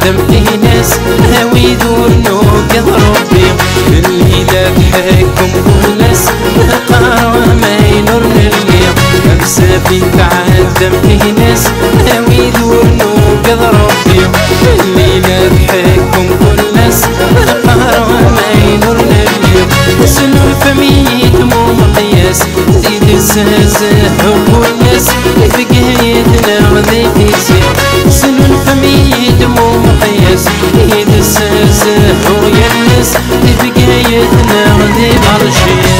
تعدم في ناس هاوي دور نوقظ ربي الليلة بحكم كل ناس قاروا ما ينور الليل مسافي تعدم في ناس هاوي دور نوقظ ربي الليلة بحكم كل ناس قاروا ما ينور الليل سنو الفمي دمو مقياس زيد الزازه وكل ناس بقايتنا غادي تيسير سنو الفمي دمو مقياس زيد الزازه ويا الناس بقايتنا غادي ترشير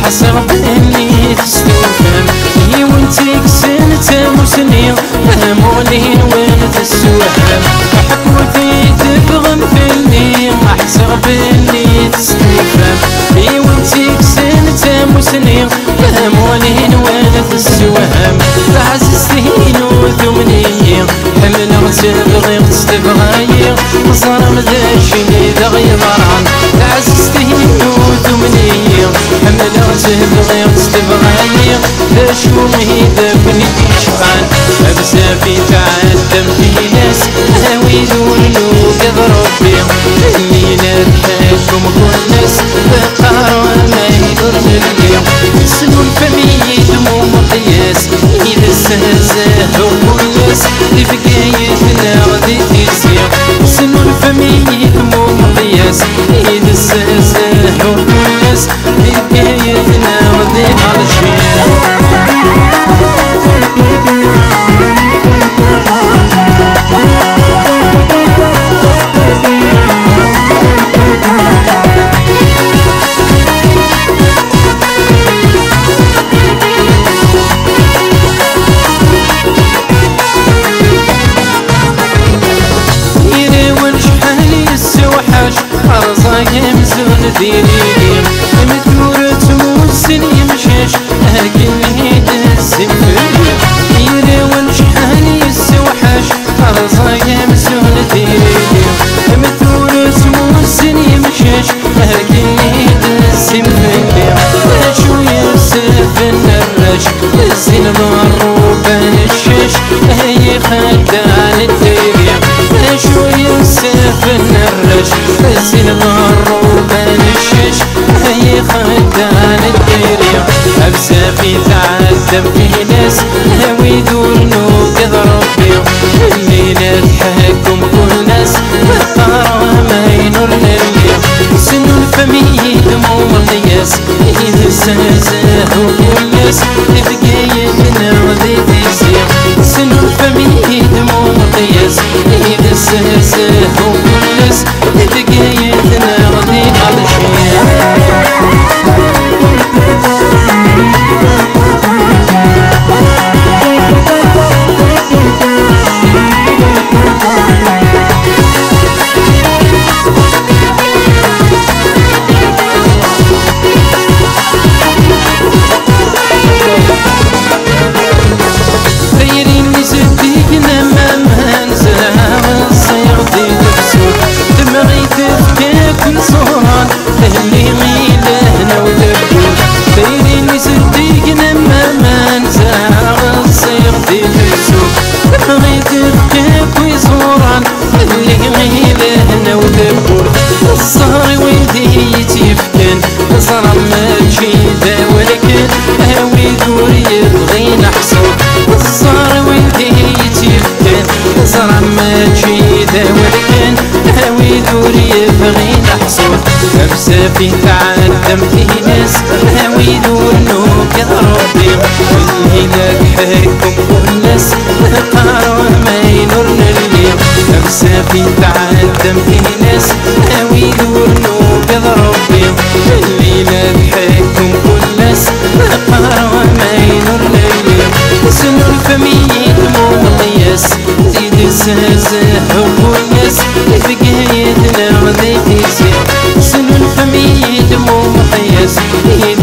حسر باني تستوفم هي وانتك سنة مسنين همولين وين تسوهم حكوتي تبغم فيني احسر باني تستوفم هي وانتك سنة مسنين همولين وين تسوهم عززتين وثمني حمل تبغي تستبغي صار مداشي دغي ضران عززتين وثمني حمل تبغي تستبغي شو مهيدة بني شبعان بسافي تعدم في ناس هاوي دور نوقظ ربي الليلة بحكم كل ناس قاروا ما يدور الليل سنو الفمي دمو مقياس إذا استهزاه وكل ناس بقايتنا غادي تيسير سنو الفمي دمو مقياس إذا استهزاه وكل ناس بقايتنا غادي ترشير أرزاقي مزون ديني مدورة موسن يمشيش أكلني دزم يري ونشحاني السوحش أرزاقي مزون ديني مدورة موسن يمشيش أكلني دزم شو يوسف النرش الزين ضروبان الشيش هي خدان الديري شو يوسف النرش الزين ضروبان الشيش هي خدان الديري بسافي تعذب في ناس هاوي دور نوقظ ربي الليلة تحكم كل ناس قاروا ما ينور الليل سنو الفمي دمو مقياس إذا استهزاه وكل ناس بقايتنا غادي تيسير سنو الفمي دمو مقياس إذا استهزاه وكل ناس بقايتنا غادي ترشير الصهر ويدي يتفكن صرم مجيدة ولكن هاوي دور يبغي نحصل الصهر ويدي يتفكن صرم مجيدة ولكن هاوي دور يبغي نحصل بسافي تعدم في ناس هاوي دور نوقظ ربي والهلال حكم كل ناس قاروا ما ينور الليل بسافي تعدم في ناس هاوي دور نوقظ ربي الليلة بحكم كل ناس قاروا ما ينور الليل سنو الفمي دمو مقياس زيد الزازه وكل ناس بقايتنا غادي تيسير سنو الفمي دمو مقياس زيد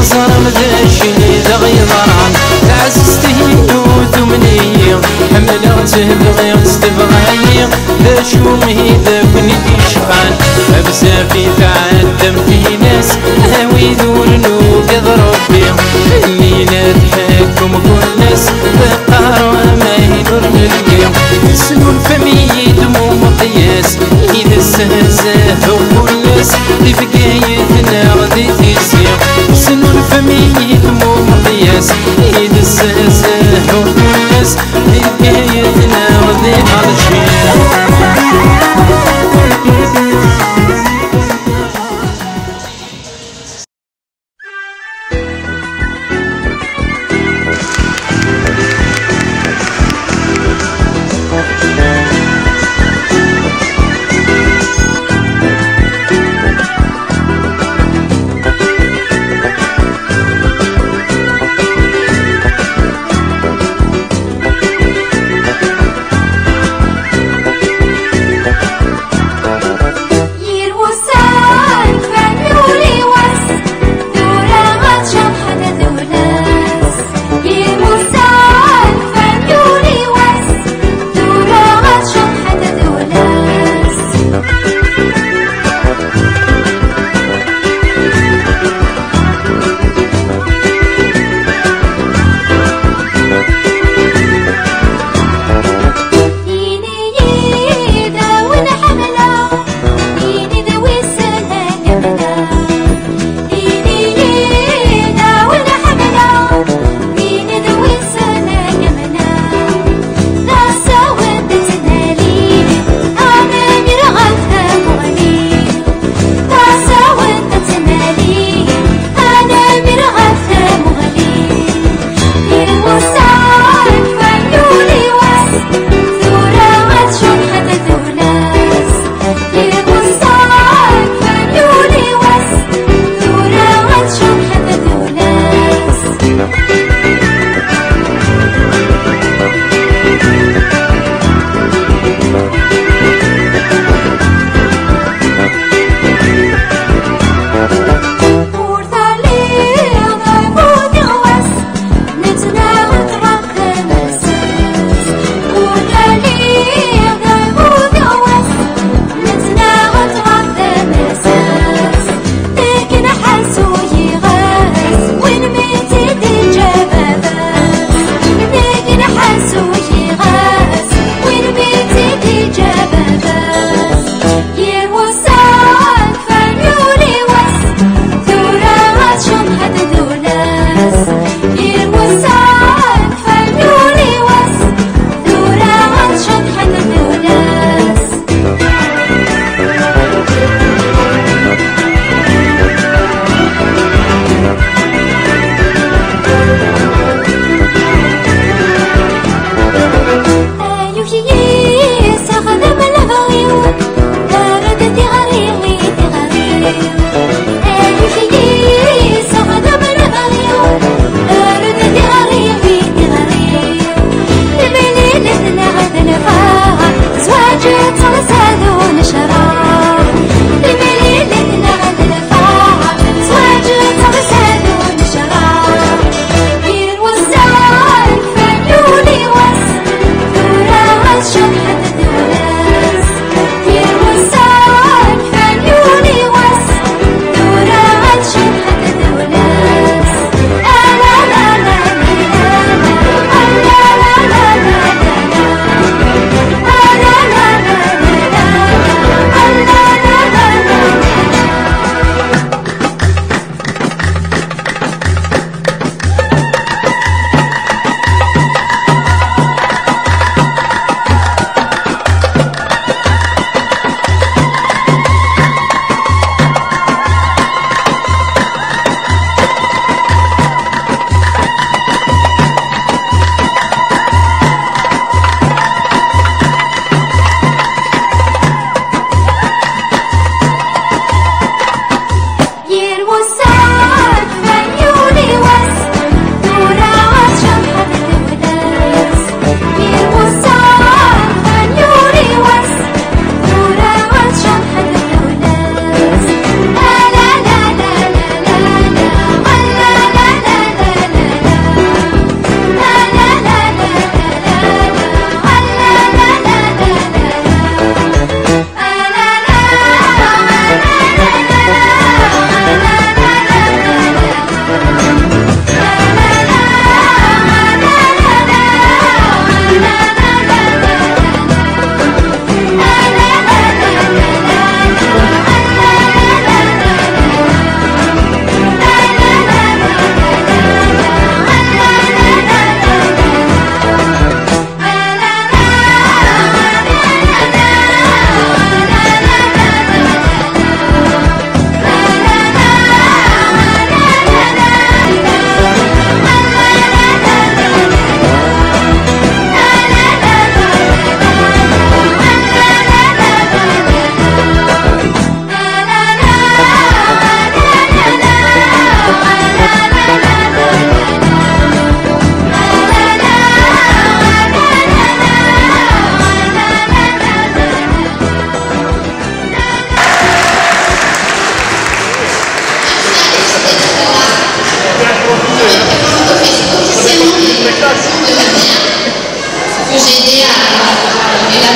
ظلم ذاشني ذغي ضران تعززته وثمني حملته بغير استبغاي ذا شومي ذا بني شفان بزافي تعدم في ناس هاوي ذورنو قدروا بهم اني نضحكم كل ناس بقاروا ما يدور اليوم سنون فمي دمو مقياس اذا استهزاه كل ناس اللي في قايتنا غادي تيسير سنون فمي دمو مقياس اذا استهزاه كل ناس اللي في قايتنا غادي تيسير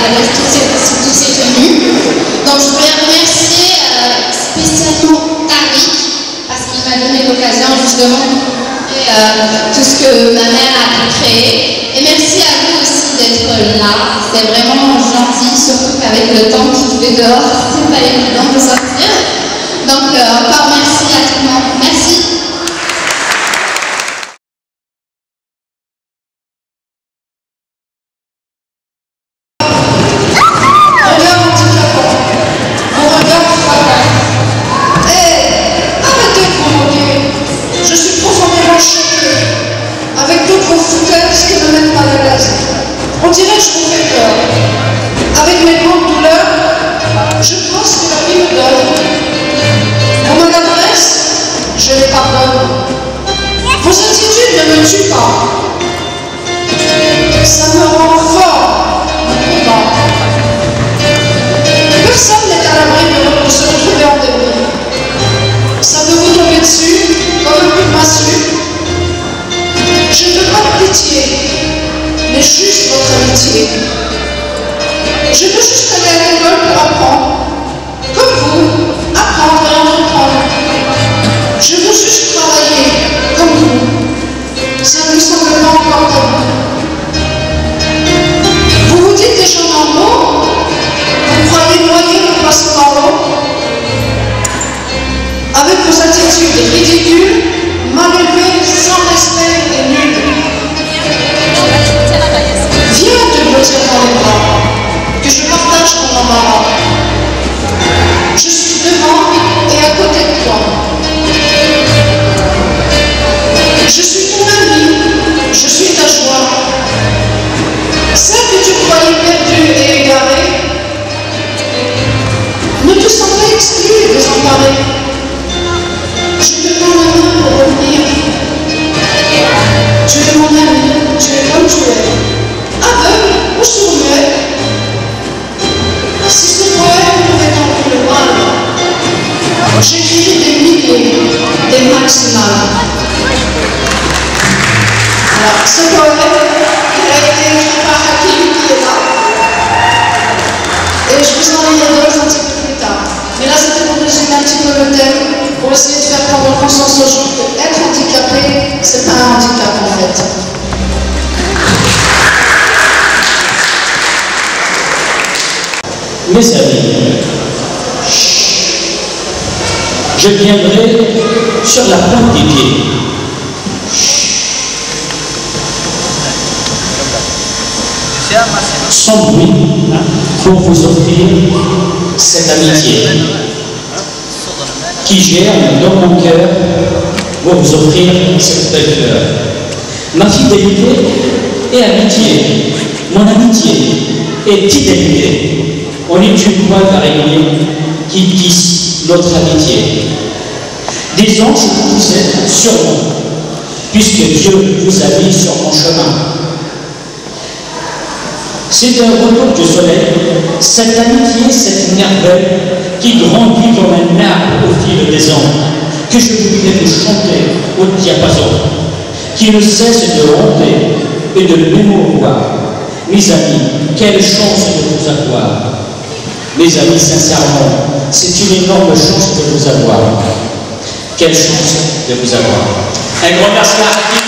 avec toutes ces tenues. Donc je voulais remercier spécialement Tariq parce qu'il m'a donné l'occasion justement et tout ce que ma mère a pu créer. Et merci à vous aussi d'être là. C'est vraiment gentil, surtout qu'avec le temps qu'il fait dehors, c'est pas évident de sortir. Donc encore merci à tout le monde. Merci. On dirait que je vous fais peur. Avec mes grandes douleurs, je pense que la vie me donne. On me l'adresse, je les pardonne. Vos attitudes ne me tuent pas. Ça me rend fort, mon combat. Personne n'est à l'abri de se retrouver en débris. Ça peut vous tomber dessus, comme un coup de massue. Je ne veux pas de pitié, mais juste votre amitié. Je veux juste aller à l'école pour apprendre, comme vous, apprendre et entreprendre. Je veux juste travailler, comme vous. Ça ne me semble pas encore tabou. Vous vous dites des gens normaux, vous croyez noyer le poisson dans l'eau. Avec vos attitudes ridicules, mal élevées, sans respect et nulles. Viens te blottir dans les bras, que je partage ton embarras. Je suis devant et à côté de toi. Je suis ton ami, je suis ta joie. Celle que tu croyais perdue et égarée, ne te sens pas exclue et désemparée. Je te tends la main pour revenir. Tu es mon ami, tu es comme tu es. Aveugle ou sourd-muet. Si ce poème pouvait t'enlever le mal, j'écris des milliers, des maximales. Alors, ce poème, il a été écrit par Hakim qui est là. Et je vous en lirai d'autres un petit peu plus tard. Mais là, c'était pour résumer un petit peu le thème, pour essayer de faire prendre conscience aux gens que être handicapé, c'est pas un handicap en fait. Mes amis, je viendrai sur la pointe des pieds. Sans bruit, pour vous offrir cette amitié qui germe dans mon cœur pour vous offrir cette belle fleur. Ma fidélité et amitié, mon amitié est idéalité. On est une voile d'araignée qui tisse notre amitié. Des anges vous êtes sûrement, puisque Dieu vous a mis sur mon chemin. C'est un retour du soleil, cette amitié, cette merveille qui grandit comme un arbre au fil des ans, que je voudrais vous chanter au diapason, qui ne cesse de honter et de m'émouvoir. Mes amis, quelle chance de vous avoir. Mes amis, sincèrement, c'est une énorme chance de vous avoir. Quelle chance de vous avoir. Un grand merci à Hakim.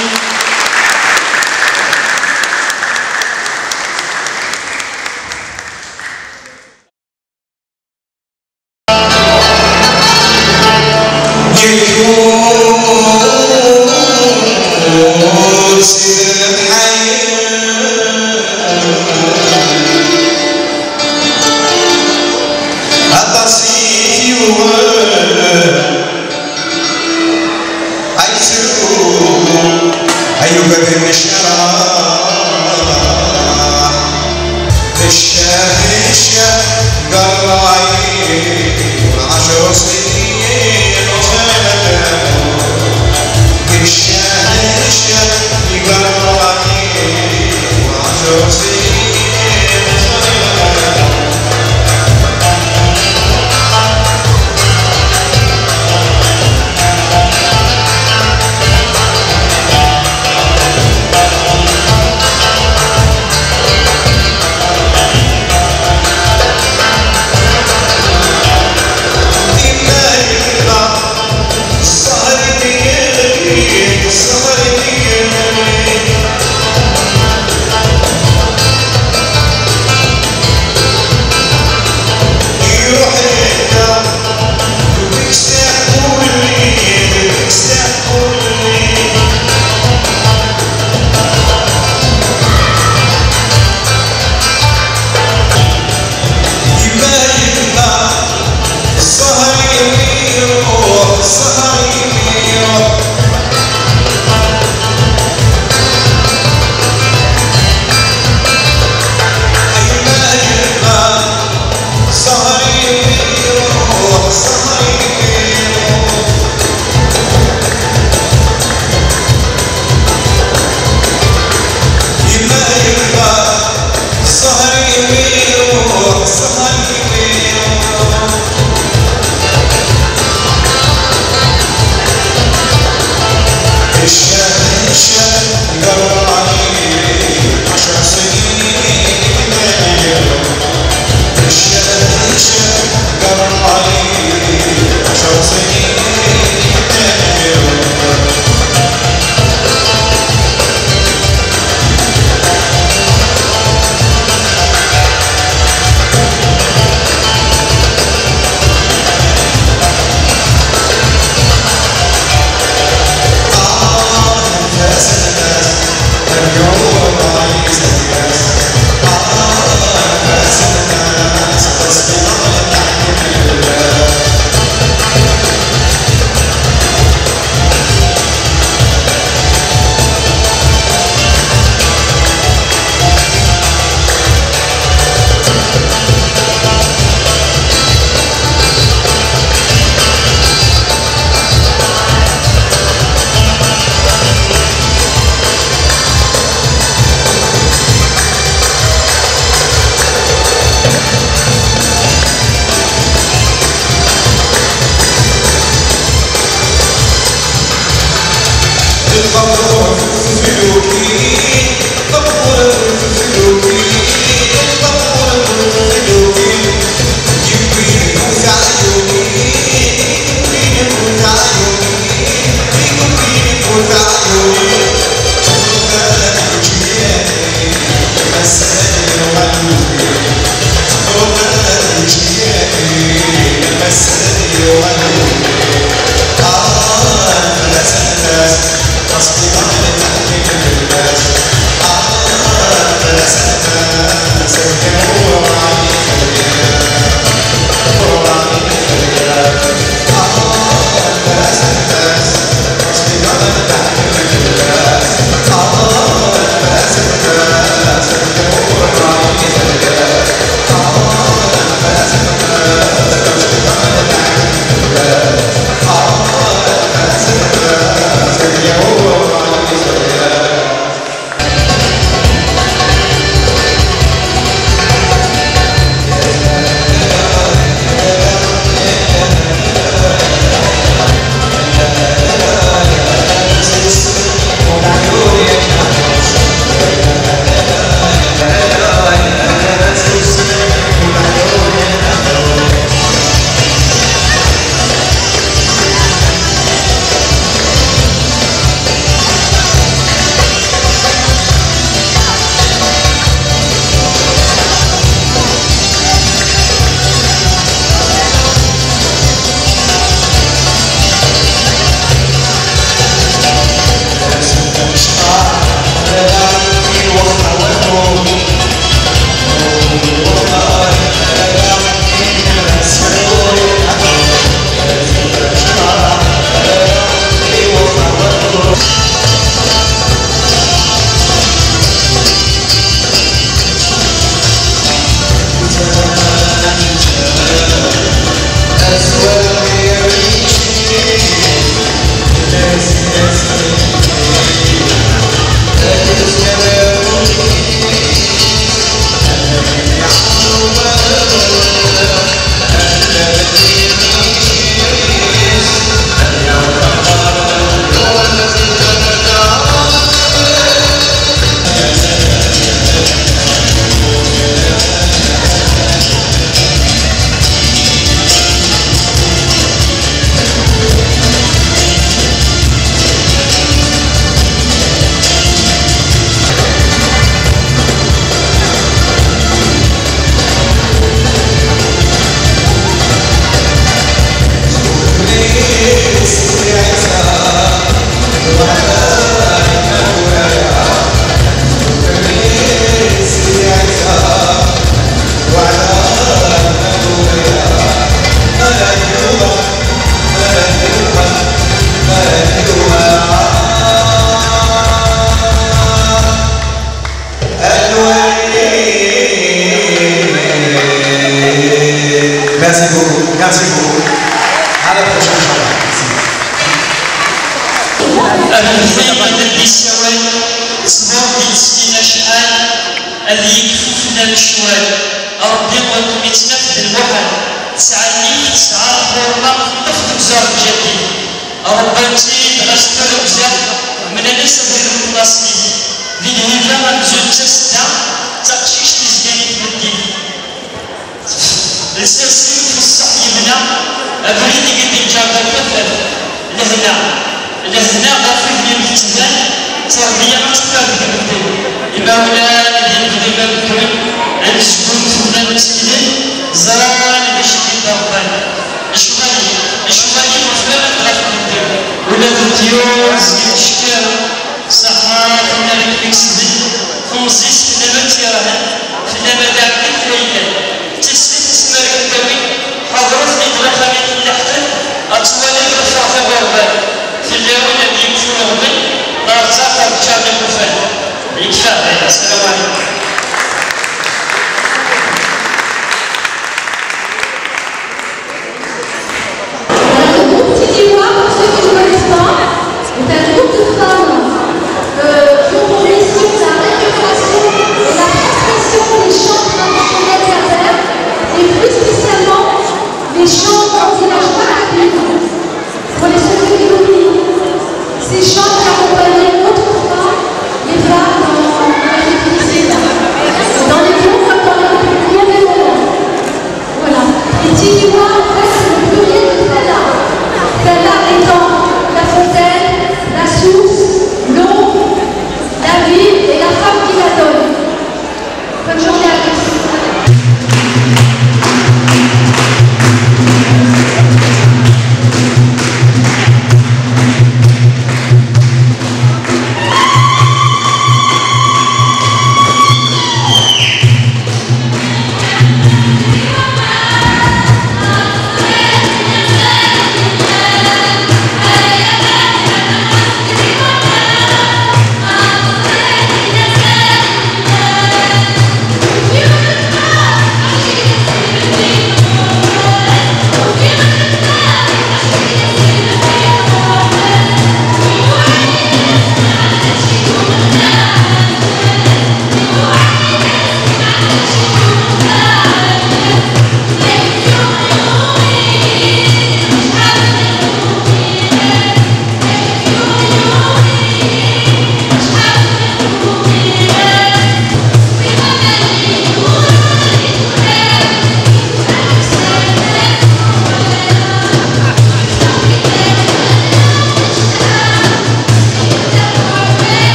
Ces chants accompagnés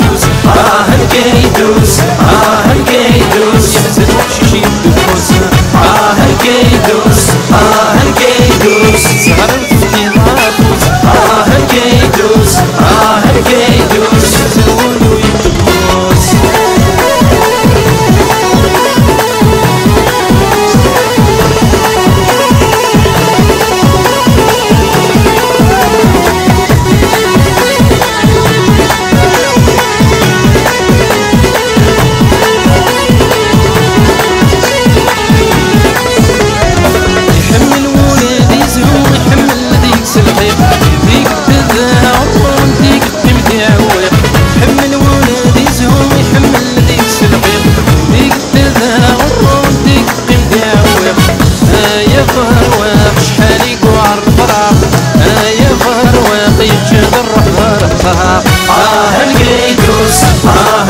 عفوس الكيدوس الكيدوس يحزن وحشيش يدوس الكيدوس الكيدوس سهر في عفوس الكيدوس الكيدوس يحزن ويدوس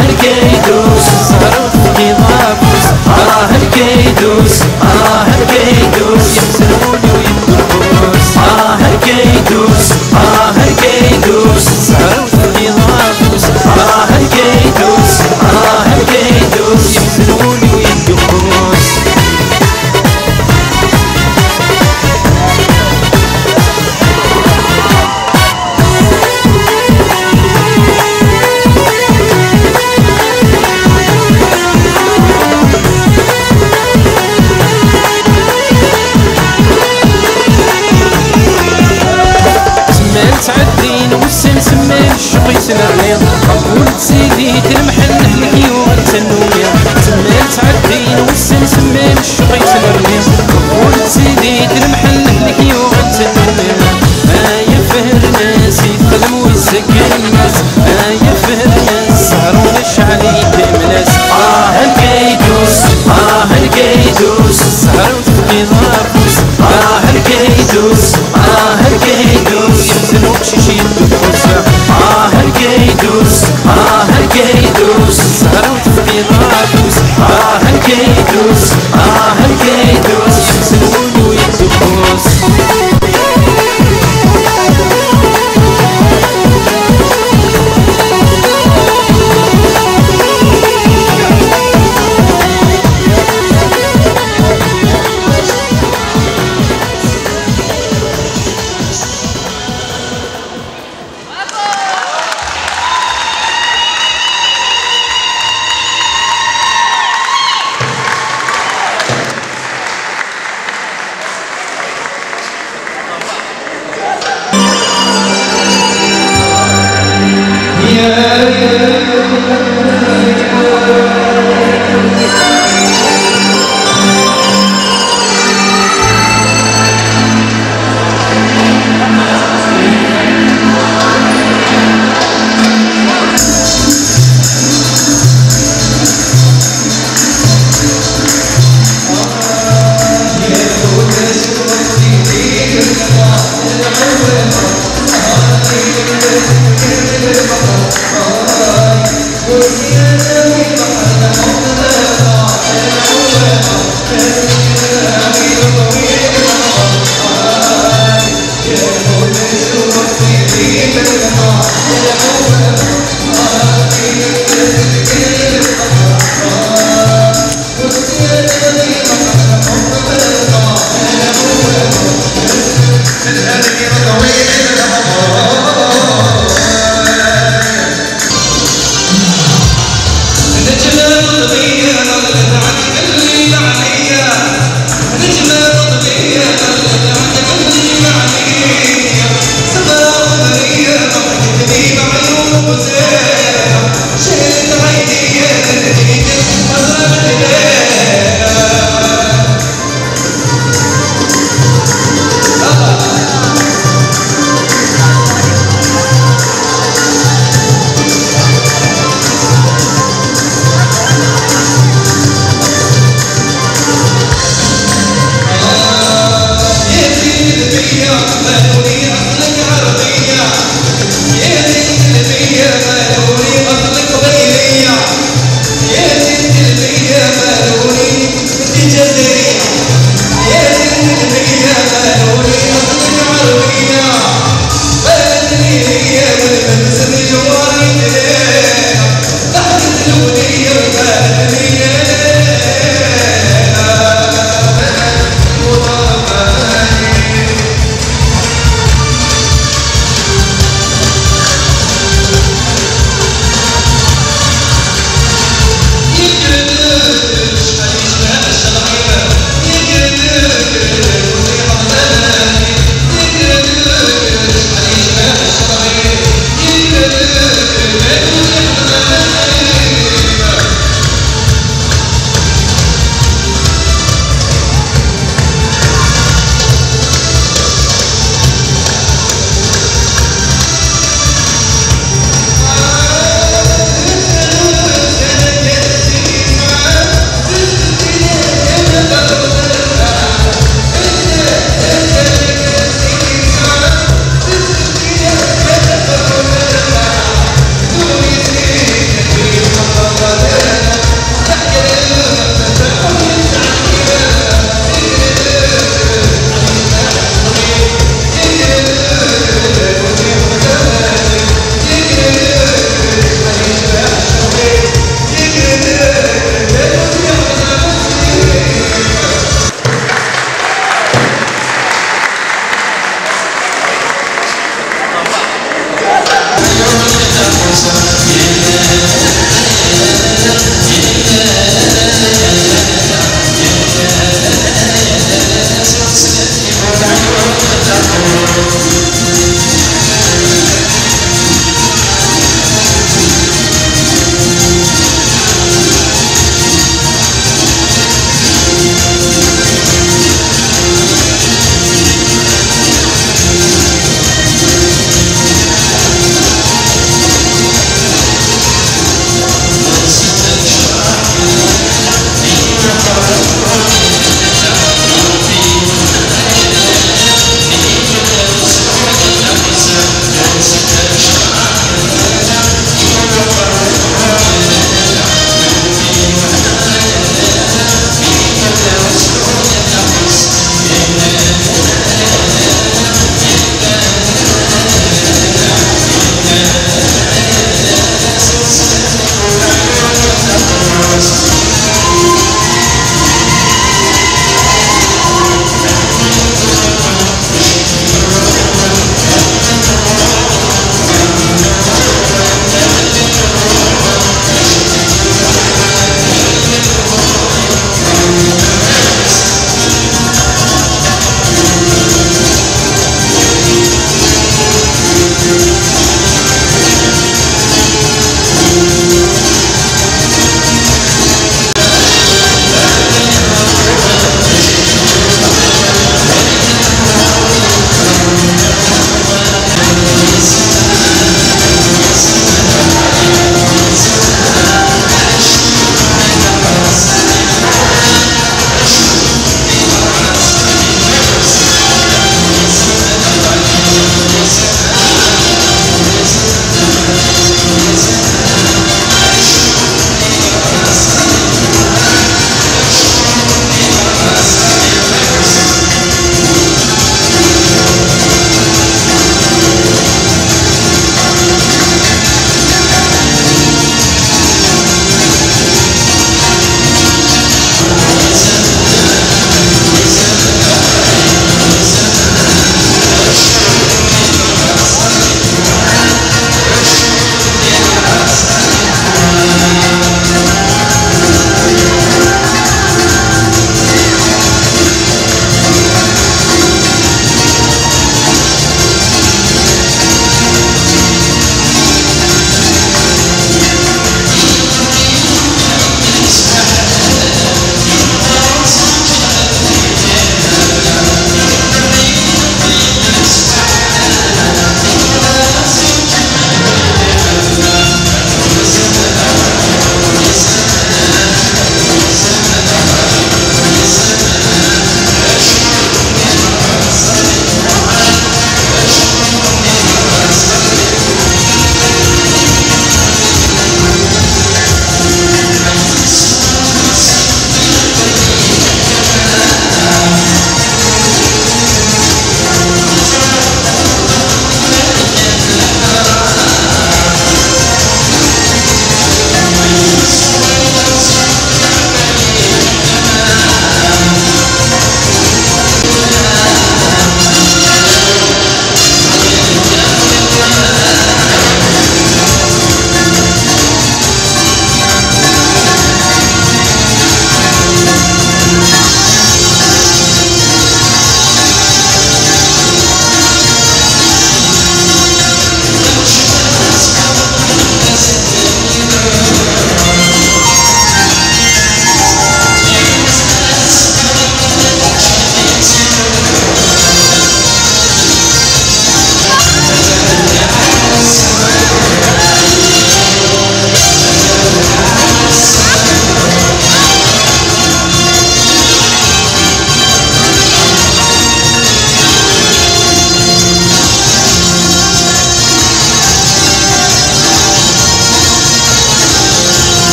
الكيدوس سهر في ضابوس الكيدوس الكيدوس يحزنون ويدوس الكيدوس الكيدوس سهر في ضابوس الكيدوس الكيدوس يحزنون ويدوس تعدين والسن سمين الشقي سنرنيض قبول سيدي تلمحن نحلك يوم تنويا سمين تعدين والسن سمين الشقي سنرنيض قبول سيدي تلمحن نحلك يوم تنويا يفهر ناس يخدم ويسكن الناس يفهر ناس سهرون الشعلي كمناس الكيدوس الكيدوس سهرون في ضابوس الكيدوس الكيدوس يحزن وحشيش يدوس الكيدوس الكيدوس سهر في ضابوس الكيدوس الكيدوس يحزنون ويدوس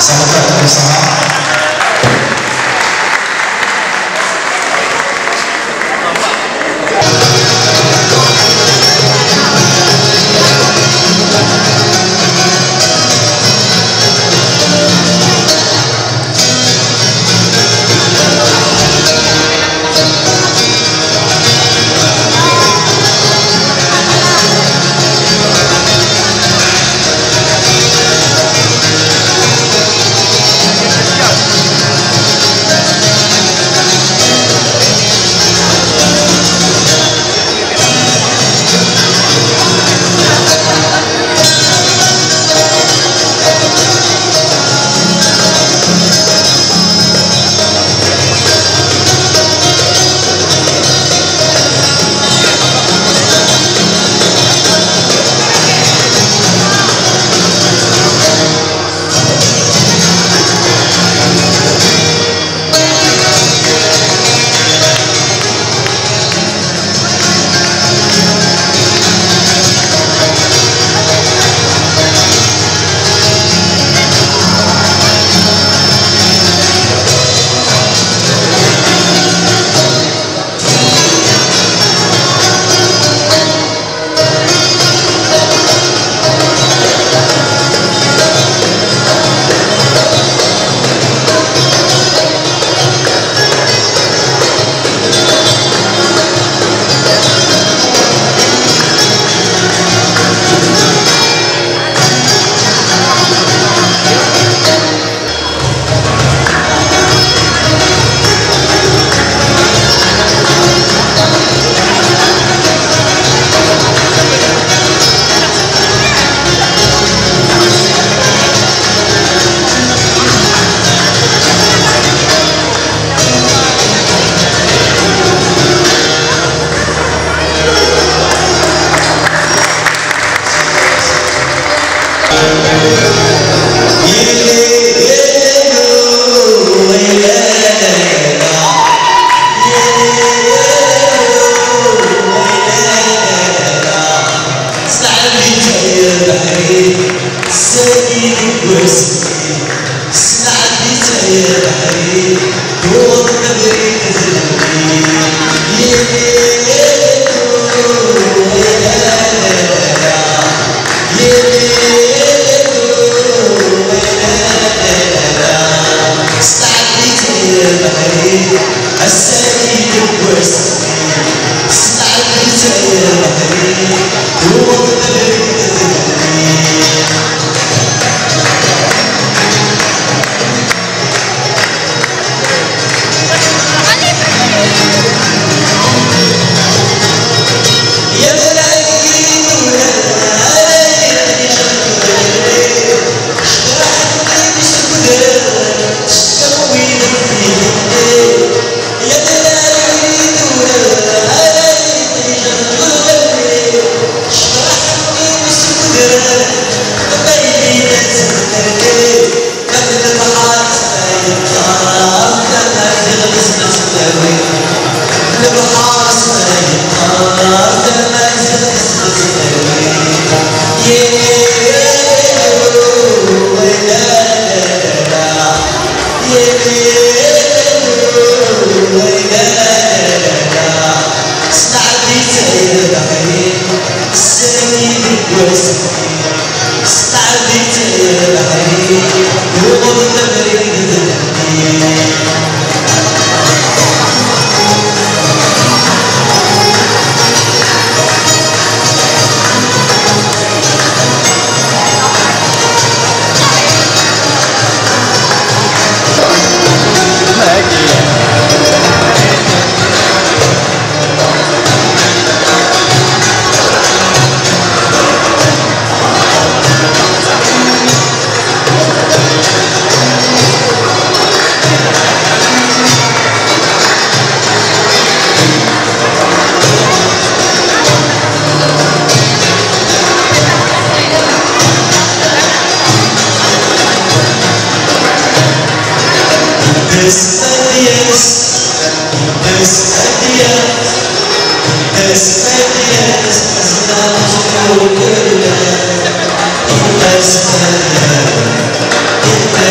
صلاة صلاة.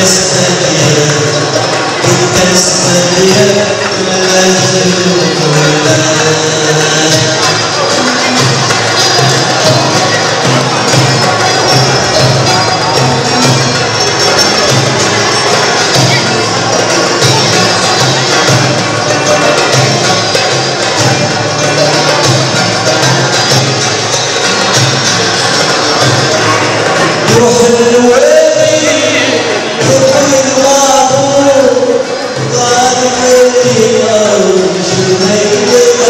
Thank you.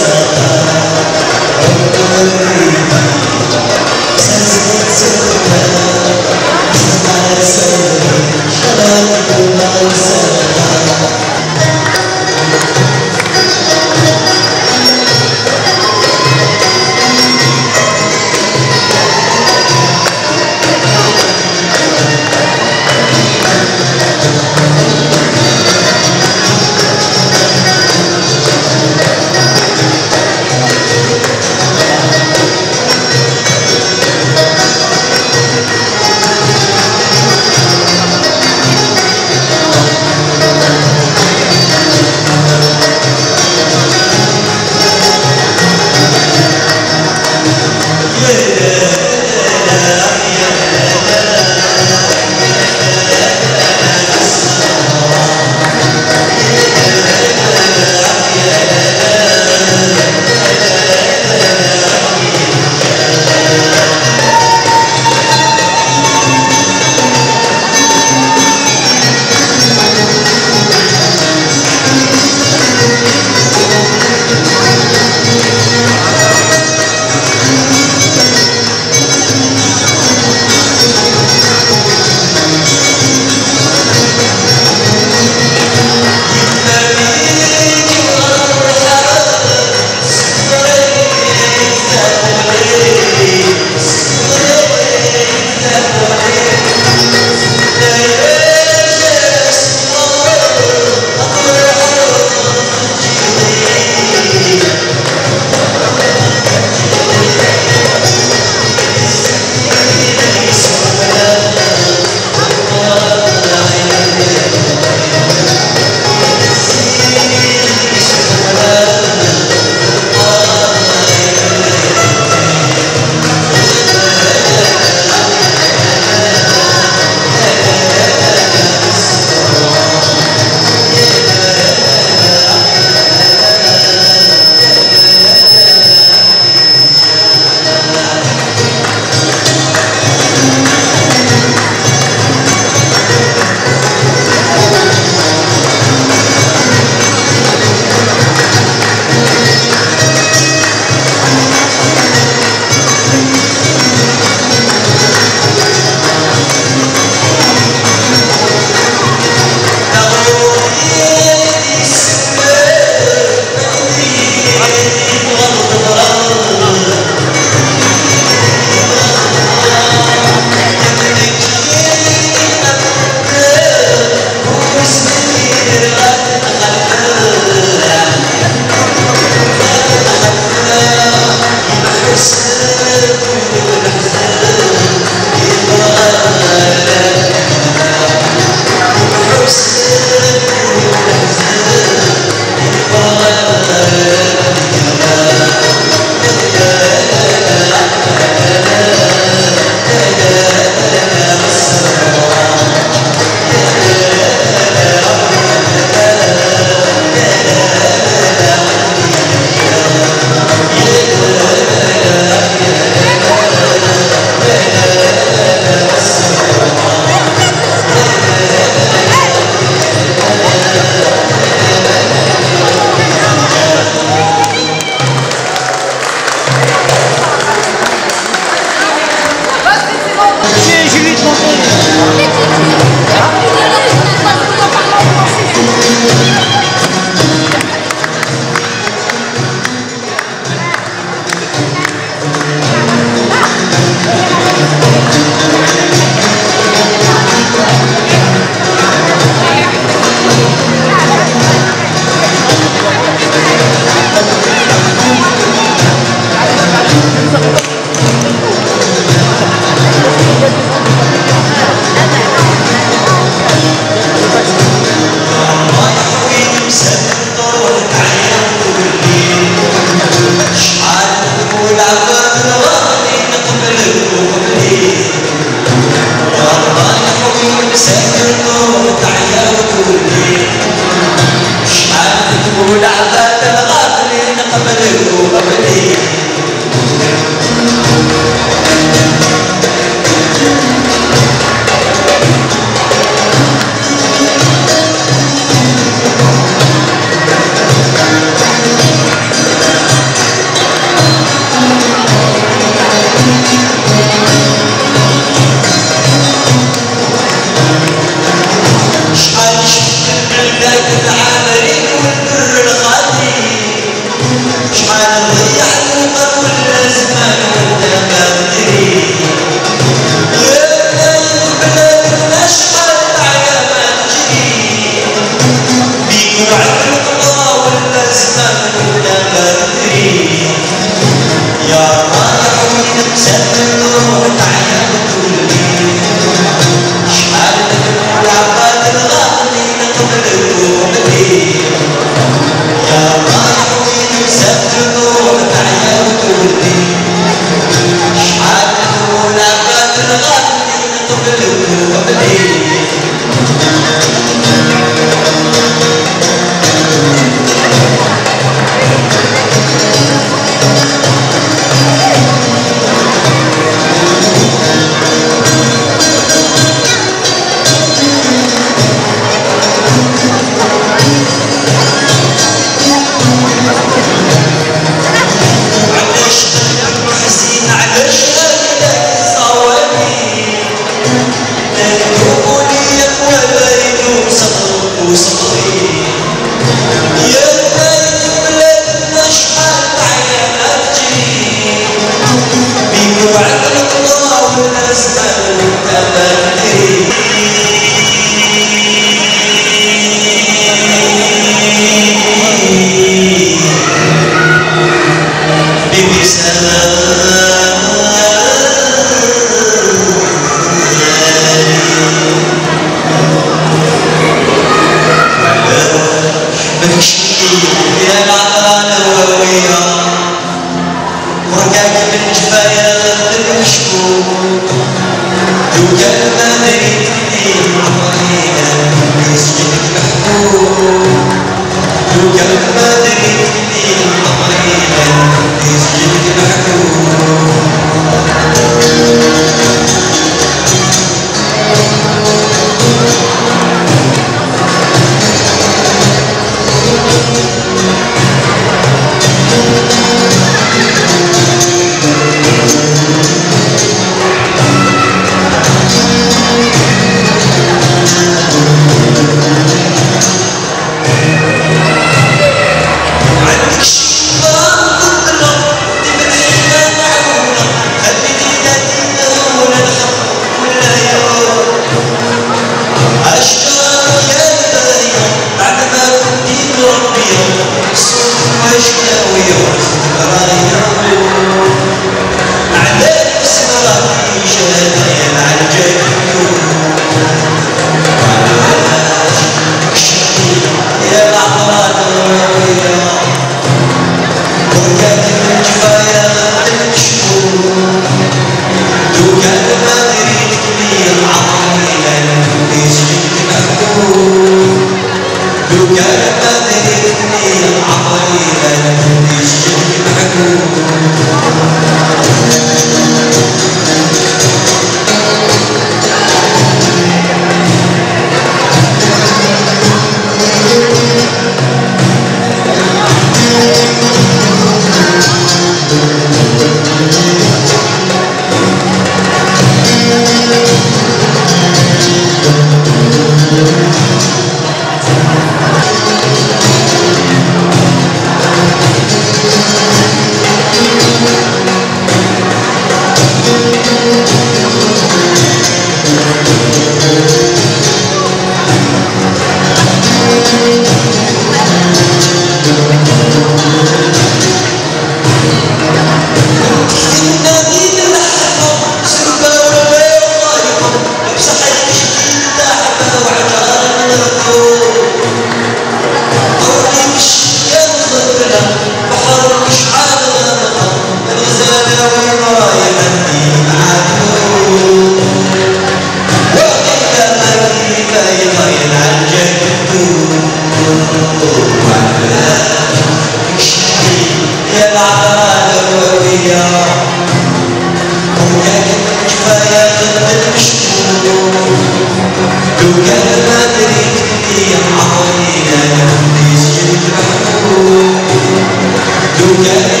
Yeah.